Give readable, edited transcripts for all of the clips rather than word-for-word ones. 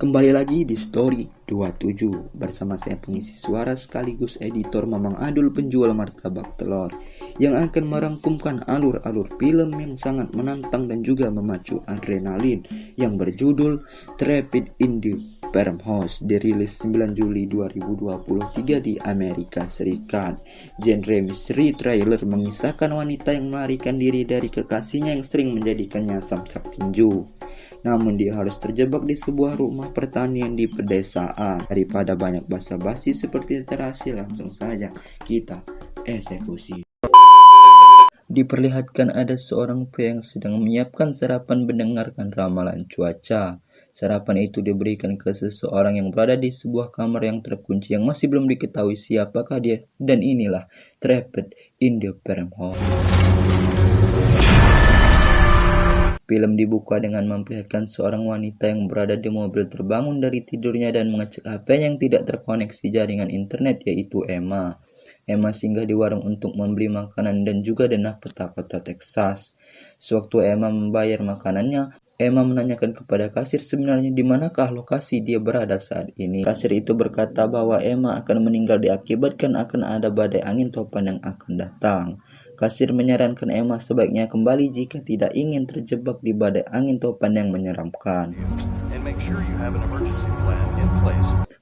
Kembali lagi di Story 27 bersama saya pengisi suara sekaligus editor Mamang Adul penjual martabak telur yang akan merangkumkan alur-alur film yang sangat menantang dan juga memacu adrenalin yang berjudul Trapped in the Farmhouse, dirilis 9 Juli 2023 di Amerika Serikat. Genre misteri trailer mengisahkan wanita yang melarikan diri dari kekasihnya yang sering menjadikannya samsak tinju. Namun dia harus terjebak di sebuah rumah pertanian di pedesaan. Daripada banyak basa-basi seperti terasi, langsung saja kita eksekusi. Diperlihatkan ada seorang pria yang sedang menyiapkan sarapan mendengarkan ramalan cuaca. Sarapan itu diberikan ke seseorang yang berada di sebuah kamar yang terkunci yang masih belum diketahui siapakah dia. Dan inilah Trapped in the Farmhouse. Film dibuka dengan memperlihatkan seorang wanita yang berada di mobil terbangun dari tidurnya dan mengecek HP yang tidak terkoneksi jaringan internet, yaitu Emma. Emma singgah di warung untuk membeli makanan dan juga denah peta kota Texas. Sewaktu Emma membayar makanannya, Emma menanyakan kepada kasir sebenarnya di manakah lokasi dia berada saat ini. Kasir itu berkata bahwa Emma akan meninggal diakibatkan akan ada badai angin topan yang akan datang. Kasir menyarankan Emma sebaiknya kembali jika tidak ingin terjebak di badai angin topan yang menyeramkan.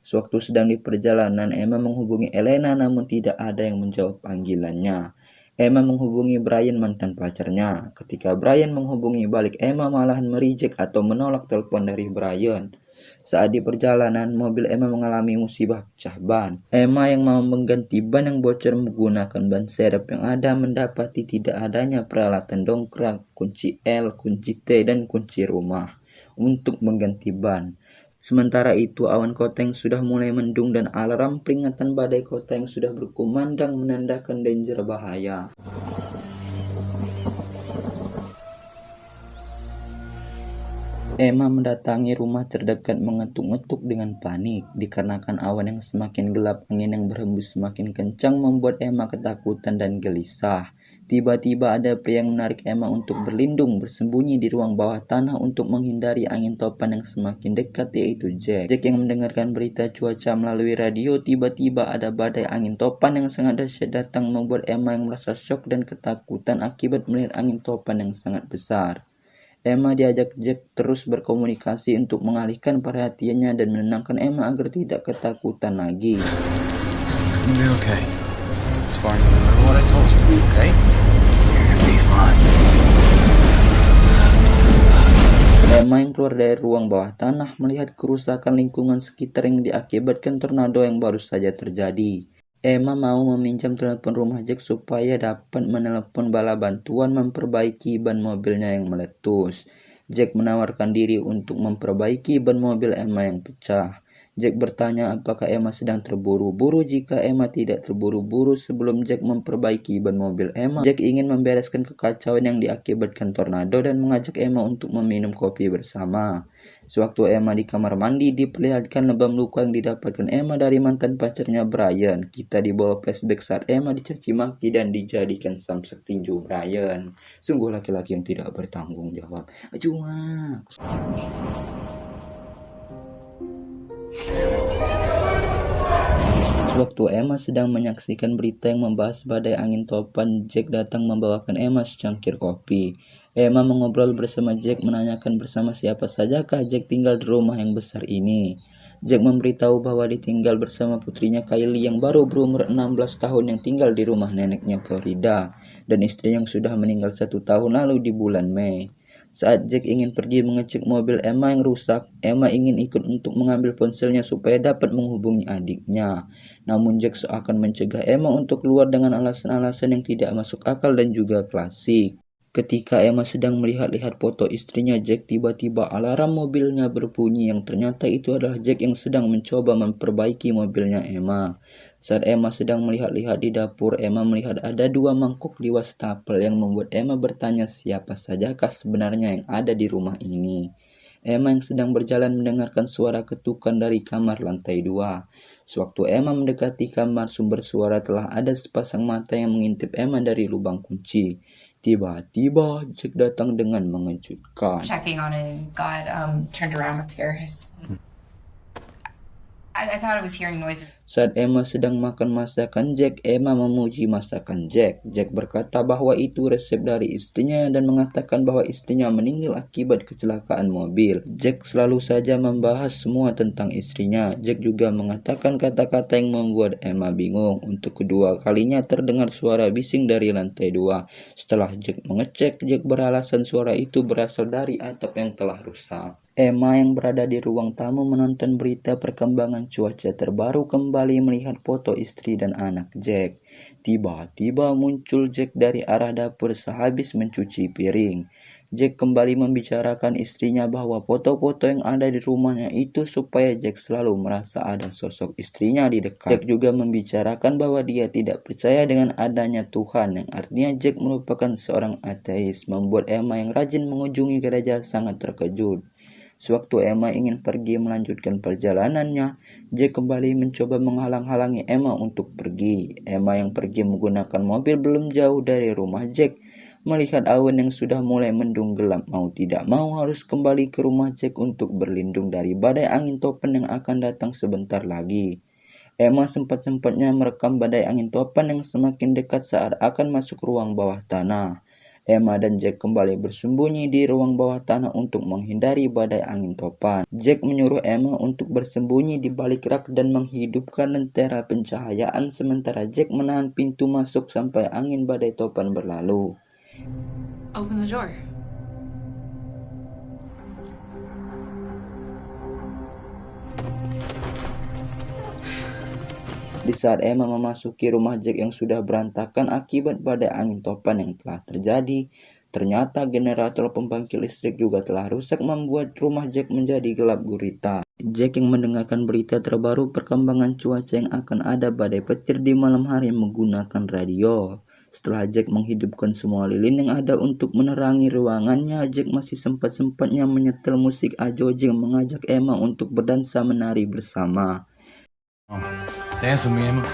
Sewaktu sedang di perjalanan, Emma menghubungi Elena namun tidak ada yang menjawab panggilannya. Emma menghubungi Brian, mantan pacarnya. Ketika Brian menghubungi balik, Emma malahan mereject atau menolak telepon dari Brian. Saat di perjalanan, mobil Emma mengalami musibah pecah ban. Emma yang mau mengganti ban yang bocor menggunakan ban serep yang ada mendapati tidak adanya peralatan dongkrak, kunci L, kunci T, dan kunci rumah untuk mengganti ban. Sementara itu, awan kota yang sudah mulai mendung dan alarm peringatan badai kota yang sudah berkumandang menandakan danger bahaya. Emma mendatangi rumah terdekat mengetuk-ngetuk dengan panik. Dikarenakan awan yang semakin gelap, angin yang berhembus semakin kencang membuat Emma ketakutan dan gelisah. Tiba-tiba ada pria yang menarik Emma untuk berlindung bersembunyi di ruang bawah tanah untuk menghindari angin topan yang semakin dekat, yaitu Jack. Jack yang mendengarkan berita cuaca melalui radio, tiba-tiba ada badai angin topan yang sangat dahsyat datang membuat Emma yang merasa syok dan ketakutan akibat melihat angin topan yang sangat besar. Emma diajak Jack terus berkomunikasi untuk mengalihkan perhatiannya dan menenangkan Emma agar tidak ketakutan lagi. It's gonna be okay. It's fine. Remember what I told you, okay? You're gonna be fine. Emma yang keluar dari ruang bawah tanah melihat kerusakan lingkungan sekitar yang diakibatkan tornado yang baru saja terjadi. Emma mau meminjam telepon rumah Jack supaya dapat menelepon bala bantuan memperbaiki ban mobilnya yang meletus. Jack menawarkan diri untuk memperbaiki ban mobil Emma yang pecah. Jack bertanya apakah Emma sedang terburu-buru. Jika Emma tidak terburu-buru sebelum Jack memperbaiki ban mobil Emma, Jack ingin membereskan kekacauan yang diakibatkan tornado dan mengajak Emma untuk meminum kopi bersama. Sewaktu Emma di kamar mandi, diperlihatkan lebam luka yang didapatkan Emma dari mantan pacarnya Brian. Kita dibawa flashback saat Emma dicaci maki dan dijadikan samsak tinju Brian. Sungguh laki-laki yang tidak bertanggung jawab. Cuma Sewaktu Emma sedang menyaksikan berita yang membahas badai angin topan, Jack datang membawakan Emma secangkir kopi. Emma mengobrol bersama Jack, menanyakan bersama siapa sajakah Jack tinggal di rumah yang besar ini. Jack memberitahu bahwa ditinggal bersama putrinya Kylie yang baru berumur 16 tahun yang tinggal di rumah neneknya Florida, dan istri yang sudah meninggal 1 tahun lalu di bulan Mei. Saat Jack ingin pergi mengecek mobil Emma yang rusak, Emma ingin ikut untuk mengambil ponselnya supaya dapat menghubungi adiknya. Namun Jack seakan mencegah Emma untuk keluar dengan alasan-alasan yang tidak masuk akal dan juga klasik. Ketika Emma sedang melihat-lihat foto istrinya Jack, tiba-tiba alarm mobilnya berbunyi yang ternyata itu adalah Jack yang sedang mencoba memperbaiki mobilnya Emma. Saat Emma sedang melihat-lihat di dapur, Emma melihat ada 2 mangkok di wastafel yang membuat Emma bertanya siapa sajakah sebenarnya yang ada di rumah ini. Emma yang sedang berjalan mendengarkan suara ketukan dari kamar lantai 2. Sewaktu Emma mendekati kamar sumber suara, telah ada sepasang mata yang mengintip Emma dari lubang kunci. Tiba-tiba Jack datang dengan mengejutkan. Checking on him, got turned around with Paris. I thought I was hearing noises. Saat Emma sedang makan masakan Jack, Emma memuji masakan Jack. Jack berkata bahwa itu resep dari istrinya dan mengatakan bahwa istrinya meninggal akibat kecelakaan mobil. Jack selalu saja membahas semua tentang istrinya. Jack juga mengatakan kata-kata yang membuat Emma bingung. Untuk kedua kalinya terdengar suara bising dari lantai 2. Setelah Jack mengecek, Jack beralasan suara itu berasal dari atap yang telah rusak. Emma yang berada di ruang tamu menonton berita perkembangan cuaca terbaru kembali melihat foto istri dan anak Jack. Tiba-tiba muncul Jack dari arah dapur sehabis mencuci piring. Jack kembali membicarakan istrinya bahwa foto-foto yang ada di rumahnya itu supaya Jack selalu merasa ada sosok istrinya di dekat. Jack juga membicarakan bahwa dia tidak percaya dengan adanya Tuhan, yang artinya Jack merupakan seorang ateis, membuat Emma yang rajin mengunjungi gereja sangat terkejut. Sewaktu Emma ingin pergi melanjutkan perjalanannya, Jack kembali mencoba menghalang-halangi Emma untuk pergi. Emma yang pergi menggunakan mobil belum jauh dari rumah Jack. Melihat awan yang sudah mulai mendung gelap, mau tidak mau harus kembali ke rumah Jack untuk berlindung dari badai angin topan yang akan datang sebentar lagi. Emma sempat-sempatnya merekam badai angin topan yang semakin dekat saat akan masuk ruang bawah tanah. Emma dan Jack kembali bersembunyi di ruang bawah tanah untuk menghindari badai angin topan. Jack menyuruh Emma untuk bersembunyi di balik rak dan menghidupkan lentera pencahayaan sementara Jack menahan pintu masuk sampai angin badai topan berlalu. Open the door. Di saat Emma memasuki rumah Jack yang sudah berantakan akibat badai angin topan yang telah terjadi, ternyata generator pembangkit listrik juga telah rusak membuat rumah Jack menjadi gelap gulita. Jack yang mendengarkan berita terbaru perkembangan cuaca yang akan ada badai petir di malam hari menggunakan radio. Setelah Jack menghidupkan semua lilin yang ada untuk menerangi ruangannya, Jack masih sempat-sempatnya menyetel musik ajoji yang mengajak Emma untuk berdansa menari bersama. Dance with me, Emma.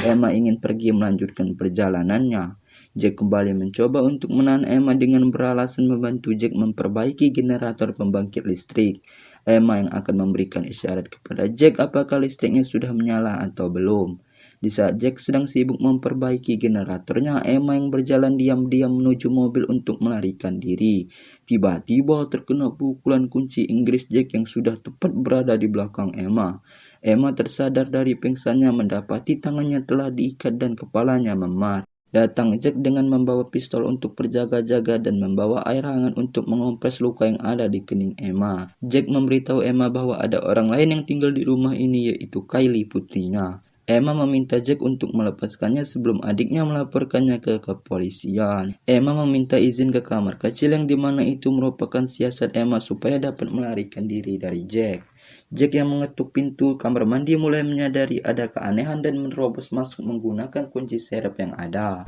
Emma ingin pergi melanjutkan perjalanannya. Jack kembali mencoba untuk menahan Emma dengan beralasan membantu Jack memperbaiki generator pembangkit listrik. Emma yang akan memberikan isyarat kepada Jack apakah listriknya sudah menyala atau belum. Di saat Jack sedang sibuk memperbaiki generatornya, Emma yang berjalan diam-diam menuju mobil untuk melarikan diri. Tiba-tiba terkena pukulan kunci Inggris Jack yang sudah tepat berada di belakang Emma. Emma tersadar dari pingsannya mendapati tangannya telah diikat dan kepalanya memar. Datang Jack dengan membawa pistol untuk berjaga-jaga dan membawa air hangat untuk mengompres luka yang ada di kening Emma. Jack memberitahu Emma bahwa ada orang lain yang tinggal di rumah ini, yaitu Kylie, putrinya. Emma meminta Jack untuk melepaskannya sebelum adiknya melaporkannya ke kepolisian. Emma meminta izin ke kamar kecil yang dimana itu merupakan siasat Emma supaya dapat melarikan diri dari Jack. Jack yang mengetuk pintu kamar mandi mulai menyadari ada keanehan dan menerobos masuk menggunakan kunci serep yang ada.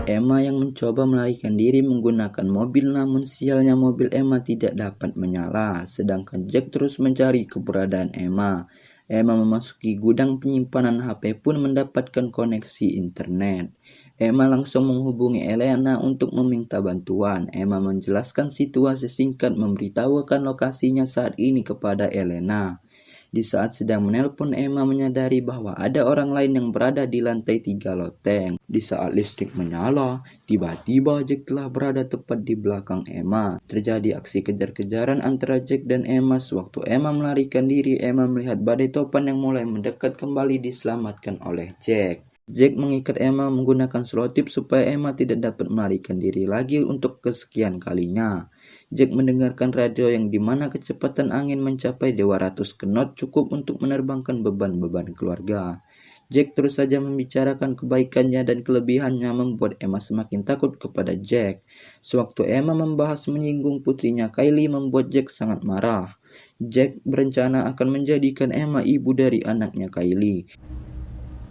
Emma yang mencoba melarikan diri menggunakan mobil, namun sialnya mobil Emma tidak dapat menyala, sedangkan Jack terus mencari keberadaan Emma. Emma memasuki gudang penyimpanan HP pun mendapatkan koneksi internet. Emma langsung menghubungi Elena untuk meminta bantuan. Emma menjelaskan situasi singkat, memberitahukan lokasinya saat ini kepada Elena. Di saat sedang menelpon, Emma menyadari bahwa ada orang lain yang berada di lantai 3 loteng. Di saat listrik menyala, tiba-tiba Jack telah berada tepat di belakang Emma. Terjadi aksi kejar-kejaran antara Jack dan Emma. Sewaktu Emma melarikan diri, Emma melihat badai topan yang mulai mendekat kembali diselamatkan oleh Jack. Jack mengikat Emma menggunakan selotip supaya Emma tidak dapat melarikan diri lagi untuk kesekian kalinya. Jack mendengarkan radio yang dimana kecepatan angin mencapai 200 knot cukup untuk menerbangkan beban-beban keluarga. Jack terus saja membicarakan kebaikannya dan kelebihannya membuat Emma semakin takut kepada Jack. Sewaktu Emma membahas menyinggung putrinya Kylie membuat Jack sangat marah. Jack berencana akan menjadikan Emma ibu dari anaknya Kylie.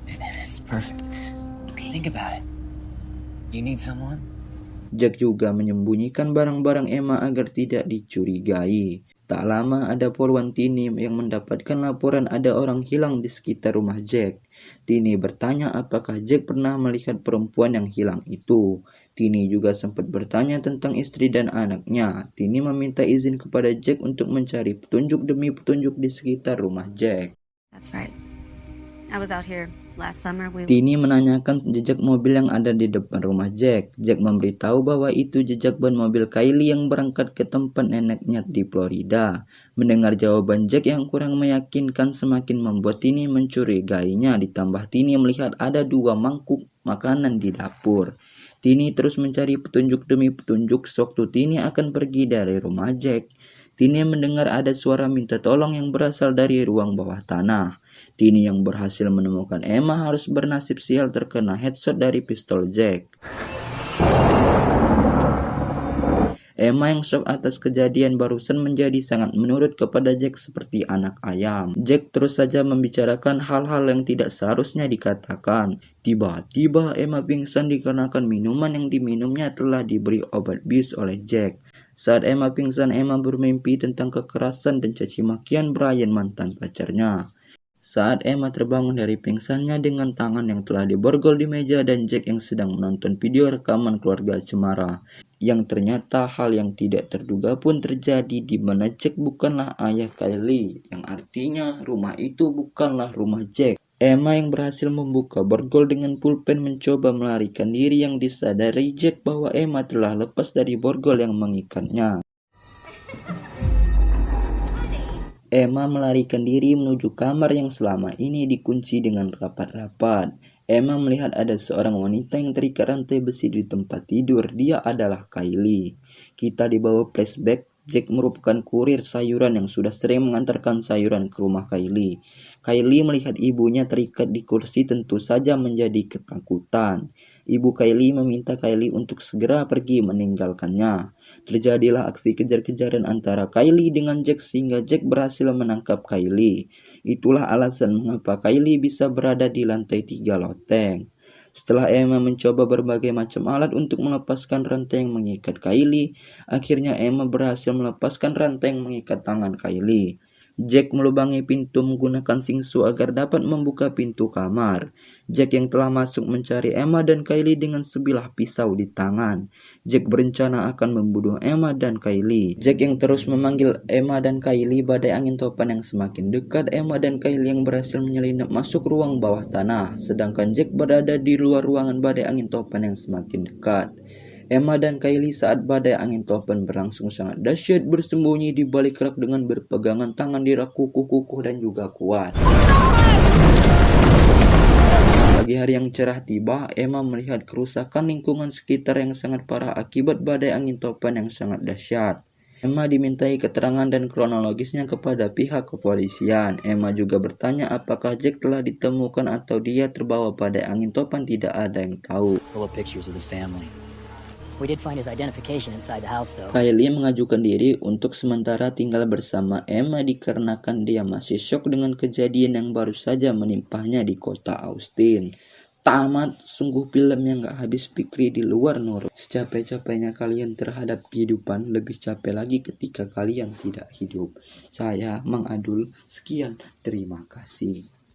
It's perfect. Think about it. You need someone? Jack juga menyembunyikan barang-barang Emma agar tidak dicurigai. Tak lama ada poluan Tini yang mendapatkan laporan ada orang hilang di sekitar rumah Jack. Tini bertanya apakah Jack pernah melihat perempuan yang hilang itu. Tini juga sempat bertanya tentang istri dan anaknya. Tini meminta izin kepada Jack untuk mencari petunjuk demi petunjuk di sekitar rumah Jack. That's right. I was out here last summer. Tini menanyakan jejak mobil yang ada di depan rumah Jack. Jack memberitahu bahwa itu jejak ban mobil Kylie yang berangkat ke tempat neneknya di Florida. Mendengar jawaban Jack yang kurang meyakinkan semakin membuat Tini mencurigainya. Ditambah Tini melihat ada 2 mangkuk makanan di dapur. Tini terus mencari petunjuk demi petunjuk sewaktu Tini akan pergi dari rumah Jack. Tini mendengar ada suara minta tolong yang berasal dari ruang bawah tanah. Tini yang berhasil menemukan Emma harus bernasib sial terkena headshot dari pistol Jack. Emma yang shock atas kejadian barusan menjadi sangat menurut kepada Jack seperti anak ayam. Jack terus saja membicarakan hal-hal yang tidak seharusnya dikatakan. Tiba-tiba Emma pingsan dikarenakan minuman yang diminumnya telah diberi obat bius oleh Jack. Saat Emma pingsan, Emma bermimpi tentang kekerasan dan caci makian Brian mantan pacarnya. Saat Emma terbangun dari pingsannya dengan tangan yang telah diborgol di meja dan Jack yang sedang menonton video rekaman keluarga cemara. Yang ternyata hal yang tidak terduga pun terjadi di mana Jack bukanlah ayah Kylie, yang artinya rumah itu bukanlah rumah Jack. Emma yang berhasil membuka borgol dengan pulpen mencoba melarikan diri yang disadari Jack bahwa Emma telah lepas dari borgol yang mengikatnya. Emma melarikan diri menuju kamar yang selama ini dikunci dengan rapat-rapat. Emma melihat ada seorang wanita yang terikat rantai besi di tempat tidur. Dia adalah Kylie. Kita dibawa flashback. Jack merupakan kurir sayuran yang sudah sering mengantarkan sayuran ke rumah Kylie. Kylie melihat ibunya terikat di kursi tentu saja menjadi ketakutan. Ibu Kylie meminta Kylie untuk segera pergi meninggalkannya. Terjadilah aksi kejar-kejaran antara Kylie dengan Jack sehingga Jack berhasil menangkap Kylie. Itulah alasan mengapa Kylie bisa berada di lantai 3 loteng. Setelah Emma mencoba berbagai macam alat untuk melepaskan rantai yang mengikat Kylie, akhirnya Emma berhasil melepaskan rantai yang mengikat tangan Kylie. Jack melubangi pintu menggunakan singsu agar dapat membuka pintu kamar. Jack yang telah masuk mencari Emma dan Kylie dengan sebilah pisau di tangan. Jack berencana akan membunuh Emma dan Kylie. Jack yang terus memanggil Emma dan Kylie, badai angin topan yang semakin dekat. Emma dan Kylie yang berhasil menyelinap masuk ruang bawah tanah, sedangkan Jack berada di luar ruangan badai angin topan yang semakin dekat. Emma dan Kylie saat badai angin topan berlangsung sangat dahsyat bersembunyi di balik rak dengan berpegangan tangan di rak kukuh-kukuh dan juga kuat. Pagi hari yang cerah tiba, Emma melihat kerusakan lingkungan sekitar yang sangat parah akibat badai angin topan yang sangat dahsyat. Emma dimintai keterangan dan kronologisnya kepada pihak kepolisian. Emma juga bertanya apakah Jack telah ditemukan atau dia terbawa badai angin topan, tidak ada yang tahu. Kylie mengajukan diri untuk sementara tinggal bersama Emma dikarenakan dia masih syok dengan kejadian yang baru saja menimpanya di kota Austin. Tamat, sungguh film yang gak habis pikir di luar nurut. Secapek-capeknya kalian terhadap kehidupan, lebih capek lagi ketika kalian tidak hidup. Saya Mang Adul, sekian, terima kasih.